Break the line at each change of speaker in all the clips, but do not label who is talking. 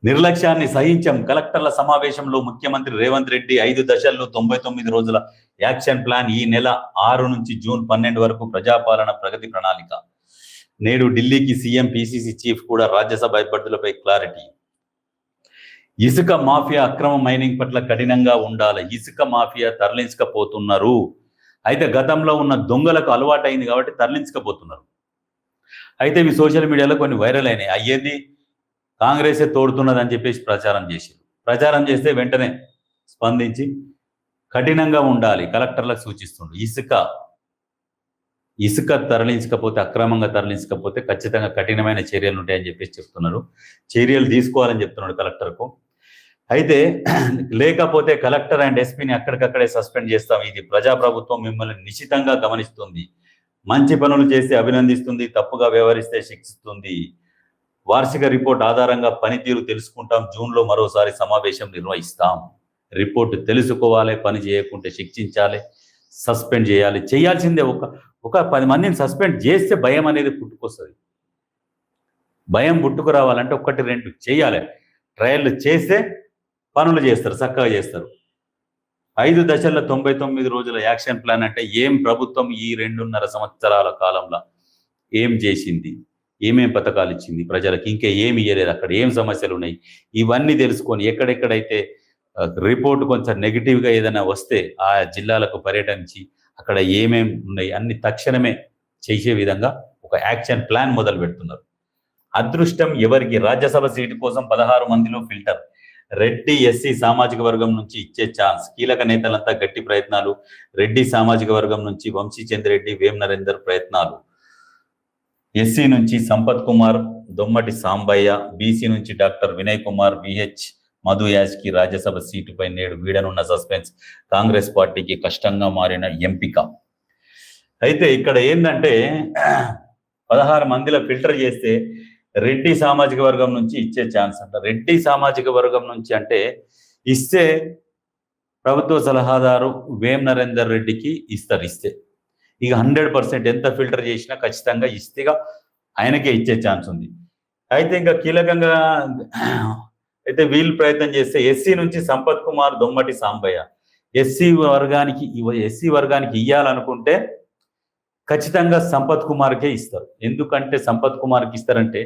నిర్లక్ష్యాన్ని సహించం. కలెక్టర్ల సమావేశంలో ముఖ్యమంత్రి రేవంత్ రెడ్డి 5 దశల్లో 99 రోజుల యాక్షన్ ప్లాన్. ఈ నెల 6 నుంచి జూన్ 12 వరకు ప్రజాపాలన ప్రగతి ప్రణాళిక. నేడు ఢిల్లీకి సీఎం, పీసీసీ చీఫ్ కూడా రాజ్యసభ అభ్యర్థులపై క్లారిటీ. ఇసుక మాఫియా అక్రమ మైనింగ్ పట్ల కఠినంగా ఉండాలి. ఇసుక మాఫియా తరలించకపోతున్నారు. అయితే గతంలో ఉన్న దొంగలకు అలవాటైంది కాబట్టి తరలించకపోతున్నారు. అయితే ఇవి సోషల్ మీడియాలో కొన్ని వైరల్ అయినాయి. అయ్యేది కాంగ్రెసే తోడుతున్నదని చెప్పేసి ప్రచారం చేస్తే వెంటనే స్పందించి కఠినంగా ఉండాలి కలెక్టర్లకు సూచిస్తుండ్రు. ఇసుక తరలించకపోతే, అక్రమంగా తరలించకపోతే ఖచ్చితంగా కఠినమైన చర్యలు ఉంటాయని చెప్పేసి చెప్తున్నారు. చర్యలు తీసుకోవాలని చెప్తున్నాడు కలెక్టర్కు. అయితే లేకపోతే కలెక్టర్ అండ్ ఎస్పీని అక్కడికక్కడే సస్పెండ్ చేస్తాం. ఇది ప్రజాప్రభుత్వం మిమ్మల్ని నిశితంగా గమనిస్తుంది. మంచి పనులు చేస్తే అభినందిస్తుంది, తప్పుగా వ్యవహరిస్తే శిక్షిస్తుంది. వార్షిక రిపోర్ట్ ఆధారంగా పనితీరు తెలుసుకుంటాం. జూన్లో మరోసారి సమావేశం నిర్వహిస్తాం. రిపోర్టు తెలుసుకోవాలి, పని చేయకుంటే శిక్షించాలి, సస్పెండ్ చేయాలి. చేయాల్సిందే. ఒక 10 మందిని సస్పెండ్ చేస్తే భయం అనేది పుట్టుకొస్తుంది. భయం పుట్టుకురావాలంటే 1, 2 చేయాలి. ట్రయల్ చేస్తే పనులు చేస్తారు, చక్కగా చేస్తారు. 5 దశల్లో 99 రోజుల యాక్షన్ ప్లాన్ అంటే ఏం? ప్రభుత్వం ఈ 2.5 సంవత్సరాల కాలంలో ఏం చేసింది, ఏమేం పథకాలు ఇచ్చింది ప్రజలకు, ఇంకా ఏమి ఇవ్వలేదు, అక్కడ ఏం సమస్యలు ఉన్నాయి, ఇవన్నీ తెలుసుకొని ఎక్కడెక్కడైతే రిపోర్ట్ కొంచెం నెగిటివ్గా ఏదైనా వస్తే ఆ జిల్లాలకు పర్యటించి అక్కడ ఏమేమి ఉన్నాయి అన్ని తక్షణమే చేసే విధంగా ఒక యాక్షన్ ప్లాన్ మొదలు పెడుతున్నారు. అదృష్టం ఎవరికి? రాజ్యసభ సీటు కోసం 16 మందిలో ఫిల్టర్. రెడ్డి ఎస్సీ సామాజిక వర్గం నుంచి ఇచ్చే ఛాన్స్. కీలక నేతలంతా గట్టి ప్రయత్నాలు. రెడ్డి సామాజిక వర్గం నుంచి వంశీ చంద్రెడ్డి, వేం నరేందర్ ప్రయత్నాలు. ఎస్సీ నుంచి సంపత్ కుమార్, దొమ్మటి సాంబయ్య. బీసీ నుంచి డాక్టర్ వినయ్ కుమార్, విహెచ్ మధు యాజ్కి రాజ్యసభ సీటుపై నేడు వీడనున్న సస్పెన్స్. కాంగ్రెస్ పార్టీకి కష్టంగా మారిన ఎంపిక. అయితే ఇక్కడ ఏంటంటే 16 మందిలో ఫిల్టర్ చేస్తే రెడ్డి సామాజిక వర్గం నుంచి ఇచ్చే ఛాన్స్ అంట. రెడ్డి సామాజిక వర్గం నుంచి అంటే ఇస్తే ప్రభుత్వ సలహాదారు వేం నరేందర్ రెడ్డికి ఇస్తే ఇక 100% ఎంత ఫిల్టర్ చేసినా ఖచ్చితంగా ఇస్తేగా ఆయనకే ఇచ్చే ఛాన్స్ ఉంది. అయితే ఇంకా కీలకంగా అయితే వీళ్ళు ప్రయత్నం చేస్తే ఎస్సీ నుంచి సంపత్ కుమార్, దొమ్మటి సాంబయ్య. ఎస్సీ వర్గానికి ఇవ్వాలనుకుంటే ఖచ్చితంగా సంపత్ కుమార్కే ఇస్తారు. ఎందుకంటే సంపత్ కుమార్కి ఇస్తారంటే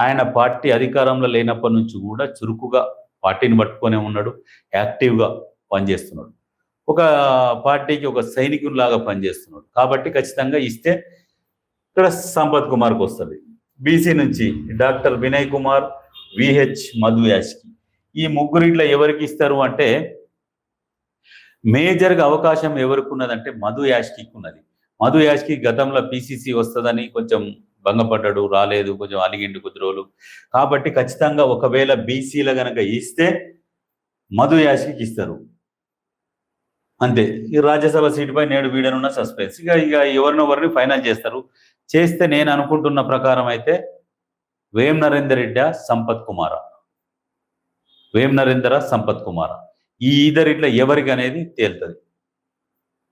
ఆయన పార్టీ అధికారంలో లేనప్పటి నుంచి కూడా చురుకుగా పార్టీని పట్టుకొనే ఉన్నాడు, యాక్టివ్గా పనిచేస్తున్నాడు, ఒక పార్టీకి ఒక సైనికునిలాగా పనిచేస్తున్నాడు. కాబట్టి ఖచ్చితంగా ఇస్తే ఇక్కడ సంపత్ కుమార్కి వస్తుంది. బీసీ నుంచి డాక్టర్ వినయ్ కుమార్, విహెచ్ మధు యాజ్కి. ఈ ముగ్గురిట్లో ఎవరికి ఇస్తారు అంటే మేజర్గా అవకాశం ఎవరికి ఉన్నదంటే మధు యాజ్కి ఉన్నది. మధు యాజ్కి గతంలో పీసీసీ వస్తుందని కొంచెం భంగపడ్డాడు, రాలేదు, కొంచెం అలిగిండు కొద్ది రోజులు. కాబట్టి ఖచ్చితంగా ఒకవేళ బీసీలో గనక ఇస్తే మధు యాజ్కి ఇస్తారు. అంతే. ఈ రాజ్యసభ సీటుపై నేడు వీడనున్న సస్పెన్స్. ఇక ఎవరినొవరిని ఫైనల్ చేస్తారు. చేస్తే నేను అనుకుంటున్న ప్రకారం అయితే వేం నరేందర్ రెడ్డి, సంపత్ కుమార్, వేం నరేందర్, సంపత్ కుమార్, ఈ ఇద్దరిట్లో ఎవరికి అనేది తేలుతుంది.